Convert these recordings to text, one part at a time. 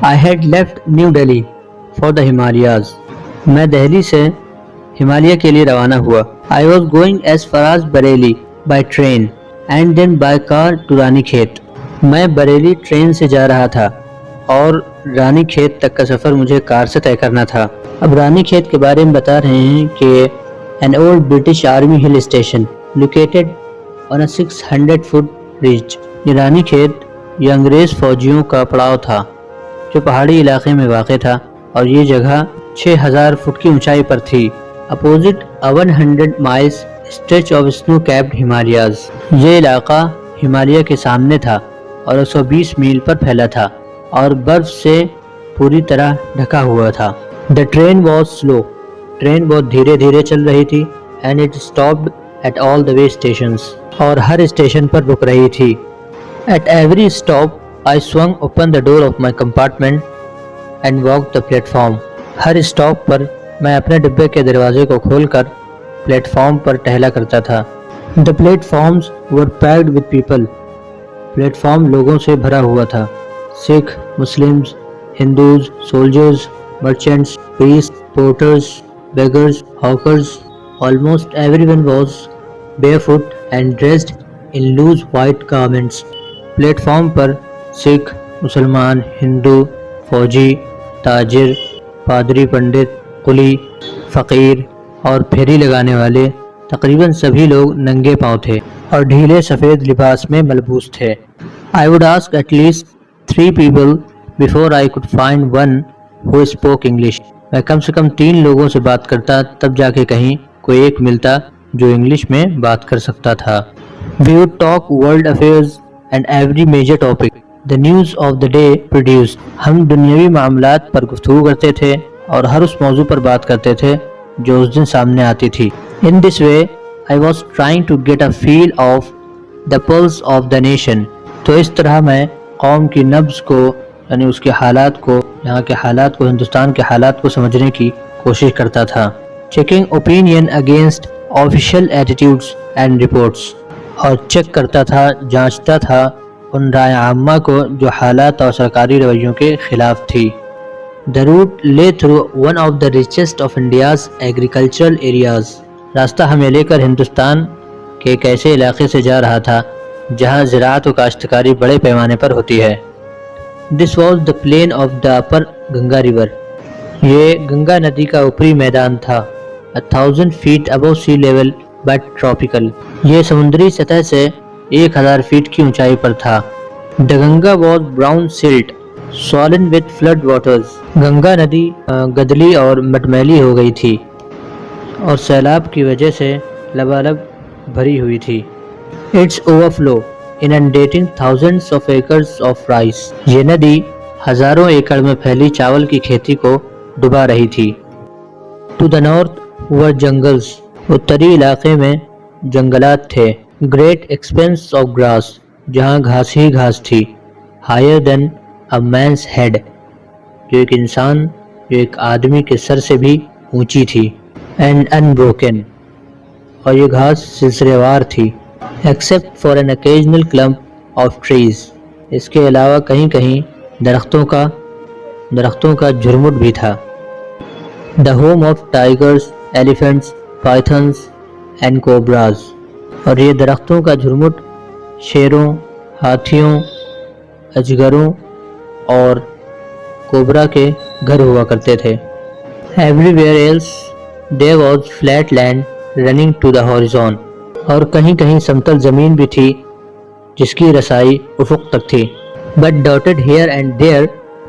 I had left New Delhi for the Himalayas. میں دہلی سے ہمالیہ کے لیے روانہ ہوا. I was going as far as Bareilly by train and then by car to رانی کھیت. میں بریلی ٹرین سے جا رہا تھا اور رانی کھیت تک کا سفر مجھے کار سے طے کرنا تھا. اب رانی کھیت کے بارے میں بتا رہے ہیں کہ an old British Army hill station located on a 600-foot ridge. یہ رانی کھیت یہ انگریز فوجیوں کا پڑاؤ تھا جو پہاڑی علاقے میں واقع تھا اور یہ جگہ 6000 فٹ کی اونچائی پر تھی. Opposite 100 miles stretch of snow-capped Himalayas. یہ علاقہ ہمالیہ کے سامنے تھا اور 120 میل پر پھیلا تھا اور برف سے پوری طرح ڈھکا ہوا تھا. The train was slow. Train بہت دھیرے دھیرے چل رہی تھی and it stopped at all the way stations. اور ہر اسٹیشن پر رک رہی تھی. At every stop I swung open the door of my compartment and walked the platform. ہر اسٹاپ پر میں اپنے ڈبے کے دروازے کو کھول کر پلیٹ فارم پر ٹہلا کرتا تھا. The platforms were packed with people. Platform لوگوں سے بھرا ہوا تھا. Sikh, Muslims, Hindus, soldiers, merchants, priest, porters, beggars, hawkers. Almost everyone was barefoot and dressed in loose white garments. Platform پر سکھ، مسلمان، ہندو، فوجی، تاجر، پادری، پنڈت، قلی، فقیر اور پھیری لگانے والے تقریباً سبھی لوگ ننگے پاؤں تھے اور ڈھیلے سفید لباس میں ملبوس تھے. I would ask at least 3 people before I could find one who spoke English. میں کم سے کم 3 لوگوں سے بات کرتا تب جا کے کہیں کوئی ایک ملتا جو انگلش میں بات کر سکتا تھا. We would talk world affairs and every major topic the news of the day produced. ہم دنیاوی معاملات پر گفتگو کرتے تھے اور ہر اس موضوع پر بات کرتے تھے جو اس دن سامنے آتی تھی. In this way I was trying to get a feel of the pulse of the nation. تو اس طرح میں قوم کی نبض کو یعنی اس کے حالات کو، یہاں کے حالات کو، ہندوستان کے حالات کو سمجھنے کی کوشش کرتا تھا. Checking opinion against official attitudes and reports. اور چیک کرتا تھا، جانچتا تھا ان رائے عامہ کو جو حالات اور سرکاری رویوں کے خلاف تھی. The route lay through one of the richest of India's agricultural areas. راستہ ہمیں لے کر ہندوستان کے ایک ایسے علاقے سے جا رہا تھا جہاں زراعت و کاشتکاری بڑے پیمانے پر ہوتی ہے. This was the plain of the upper Ganga river. یہ گنگا ندی کا اوپری میدان تھا. 1000 feet above sea level but tropical. یہ سمندری سطح سے 1000 فیٹ کی اونچائی پر تھا. The Ganga was brown silt, swollen with flood waters. Ganga ندی گدلی اور مٹمیلی ہو گئی تھی اور سیلاب کی وجہ سے لبالب بھری ہوئی تھی. Its overflow inundating thousands of acres of rice. یہ ندی ہزاروں ایکڑ میں پھیلی چاول کی کھیتی کو ڈبا رہی تھی. To the north were jungles. اتری علاقے میں جنگلات تھے. Great expanse of grass. جہاں گھاس ہی گھاس تھی. Higher than a man's head. جو ایک انسان، جو ایک آدمی کے سر سے بھی اونچی تھی. And unbroken. اور یہ گھاس سلسلے وار تھی. Except for an occasional clump of trees. اس کے علاوہ کہیں کہیں درختوں کا جھرمٹ بھی تھا. The home of tigers, elephants, pythons and cobras. اور یہ درختوں کا جھرمٹ شیروں، ہاتھیوں، اجگروں اور کوبرا کے گھر ہوا کرتے تھے. Everywhere else there was flat land running to the horizon. اور کہیں کہیں سمتل زمین بھی تھی جس کی رسائی افق تک تھی. But dotted here and there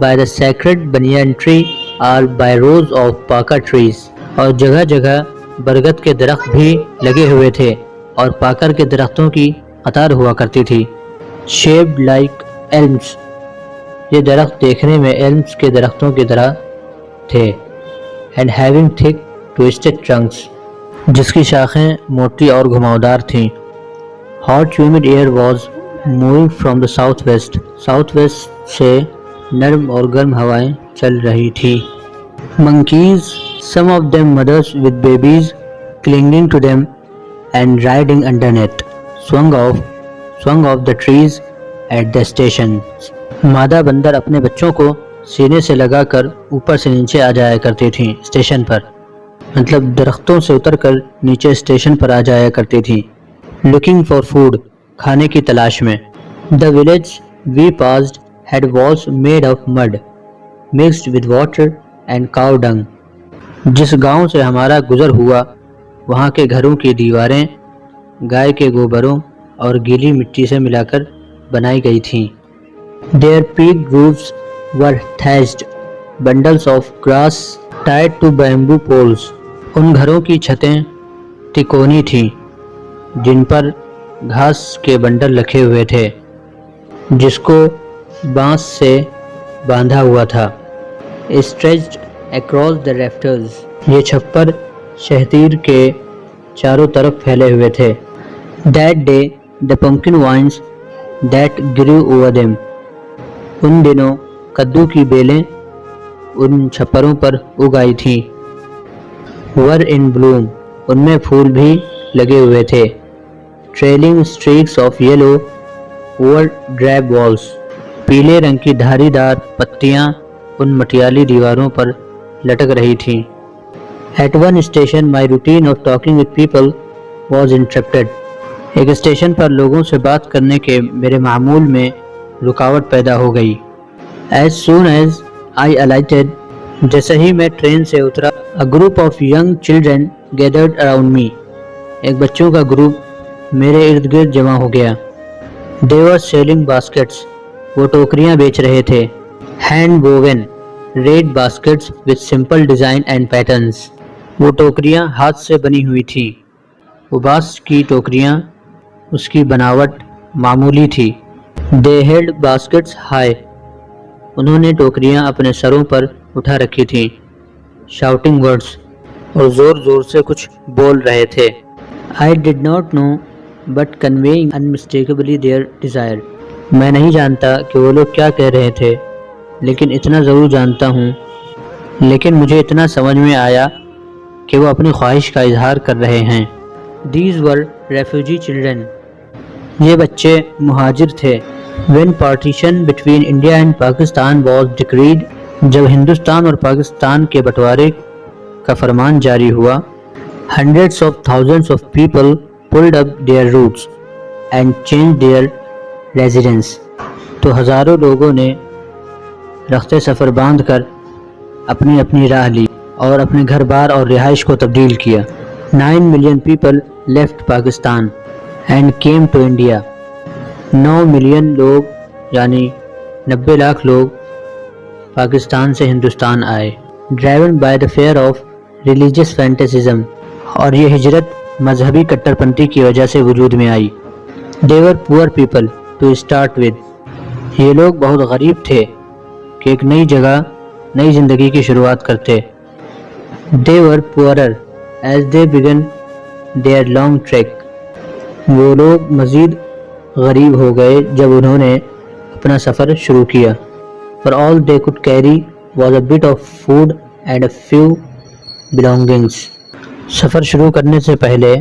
by the sacred banyan tree or by rows of paka trees. اور جگہ جگہ برگد کے درخت بھی لگے ہوئے تھے اور پاکر کے درختوں کی قطار ہوا کرتی تھی. Shaped like elms. یہ درخت دیکھنے میں elms کے درختوں کی طرح تھے. And having thick twisted trunks. جس کی شاخیں موٹی اور گھماؤدار تھیں. Hot humid air was moving from the southwest. South waste سے نرم اور گرم ہوائیں چل رہی تھی. Monkeys, some of them mothers with babies clinging to them and riding underneath, swung off the trees at the stations. مادہ بندر اپنے بچوں کو سینے سے لگا کر اوپر سے نیچے آ جایا کرتی تھیں اسٹیشن پر، مطلب درختوں سے اتر کر نیچے اسٹیشن پر آ جایا کرتی تھیں، looking for food، کھانے کی تلاش میں۔ The village we passed had walls made of mud mixed with water and cow dung۔ جس گاؤں سے ہمارا گزر ہوا وہاں کے گھروں کی دیواریں گائے کے گوبروں اور گیلی مٹی سے ملا کر بنائی گئی تھیں۔ Their peaked roofs were thatched bundles of grass tied to bamboo poles۔ ان گھروں کی چھتیں تکونی تھیں جن پر گھاس کے بنڈل رکھے ہوئے تھے جس کو بانس سے باندھا ہوا تھا۔ Stretched across the rafters۔ یہ چھپر شہتیر کے چاروں طرف پھیلے ہوئے تھے۔ That day the pumpkin vines that grew over them۔ ان دنوں کدو کی بیلیں ان چھپروں پر اگ آئی تھیں۔ Were in bloom۔ ان میں پھول بھی لگے ہوئے تھے۔ Trailing streaks of yellow over drab walls۔ پیلے رنگ کی دھاری دار پتیاں ان مٹیالی دیواروں پر لٹک رہی تھیں۔ At one station my routine of talking with people was interrupted۔ ایک اسٹیشن پر لوگوں سے بات کرنے کے میرے معمول میں رکاوٹ پیدا ہو گئی۔ As soon as I alighted، جیسے ہی میں ٹرین سے اترا، a group of young children gathered around me۔ ایک بچوں کا گروپ میرے ارد گرد جمع ہو گیا۔ They were selling baskets۔ وہ ٹوکریاں بیچ رہے تھے۔ Hand woven red baskets with simple design and patterns۔ وہ ٹوکریاں ہاتھ سے بنی ہوئی تھیں۔ وہ بانس کی ٹوکریاں، اس کی بناوٹ معمولی تھی۔ They held baskets high۔ انہوں نے ٹوکریاں اپنے سروں پر اٹھا رکھی تھیں۔ Shouting words۔ اور زور زور سے کچھ بول رہے تھے۔ I did not know but conveying unmistakably their desire۔ میں نہیں جانتا کہ وہ لوگ کیا کہہ رہے تھے، لیکن اتنا ضرور جانتا ہوں، لیکن مجھے اتنا سمجھ میں آیا کہ وہ اپنی خواہش کا اظہار کر رہے ہیں۔ These were refugee children۔ یہ بچے مہاجر تھے۔ When partition between India and Pakistan was decreed، جب ہندوستان اور پاکستان کے بٹوارے کا فرمان جاری ہوا، hundreds of thousands of people pulled up their roots and changed their residence۔ تو ہزاروں لوگوں نے رخت سفر باندھ کر اپنی اپنی راہ لی اور اپنے گھر بار اور رہائش کو تبدیل کیا۔ 9 million people left Pakistan and came to India۔ 9 million لوگ یعنی 90 لاکھ لوگ پاکستان سے ہندوستان آئے۔ Driven by the fear of religious fanaticism۔ اور یہ ہجرت مذہبی کٹر پنتی کی وجہ سے وجود میں آئی۔ They were poor people to start with۔ یہ لوگ بہت غریب تھے کہ ایک نئی جگہ نئی زندگی کی شروعات کرتے۔ They were poorer as they began their long trek۔ وہ لوگ مزید غریب ہو گئے جب انہوں نے اپنا سفر شروع کیا۔ For all they could carry was a bit of food and a few belongings۔ سفر شروع کرنے سے پہلے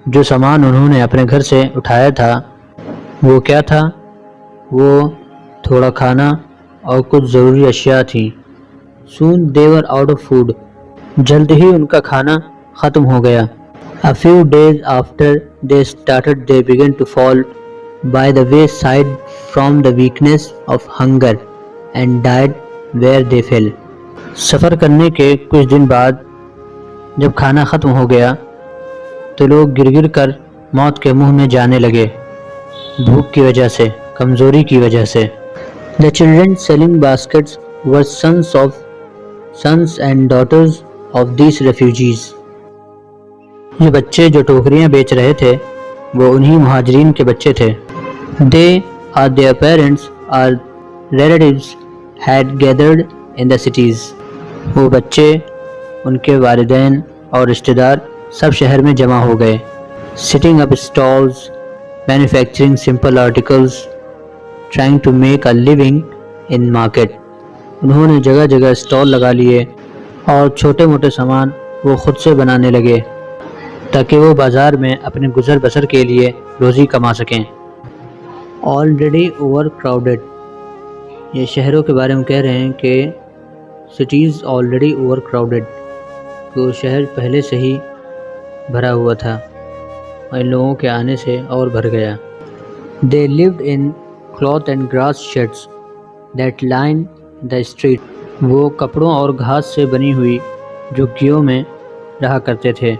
جو سامان انہوں نے اپنے گھر سے اٹھایا تھا وہ کیا تھا؟ وہ تھوڑا کھانا اور کچھ ضروری اشیاء تھیں۔ Soon they were out of food۔ جلد ہی ان کا کھانا ختم ہو گیا۔ A few days after they started they began to fall by the wayside from the weakness of hunger and died where they fell۔ سفر کرنے کے کچھ دن بعد جب کھانا ختم ہو گیا تو لوگ گر گر کر موت کے منہ میں جانے لگے، بھوک کی وجہ سے، کمزوری کی وجہ سے۔ The children selling baskets were sons and daughters of these refugees۔ یہ بچے جو ٹوکریاں بیچ رہے تھے وہ انہی مہاجرین کے بچے تھے۔ They or their parents or relatives had gathered in the cities۔ وہ بچے، ان کے والدین اور رشتہ دار سب شہر میں جمع ہو گئے۔ Setting up stalls، manufacturing simple articles، trying to make a living in market۔ انہوں نے جگہ جگہ اسٹال لگا لیے اور چھوٹے موٹے سامان وہ خود سے بنانے لگے تاکہ وہ بازار میں اپنے گزر بسر کے لیے روزی کما سکیں۔ Already overcrowded، یہ شہروں کے بارے میں کہہ رہے ہیں کہ سٹیز آلریڈی اوور کراؤڈڈ، تو شہر پہلے سے ہی بھرا ہوا تھا اور ان لوگوں کے آنے سے اور بھر گیا۔ They lived in cloth and grass sheds that lined the street۔ وہ کپڑوں اور گھاس سے بنی ہوئی جھگیوں میں رہا کرتے تھے۔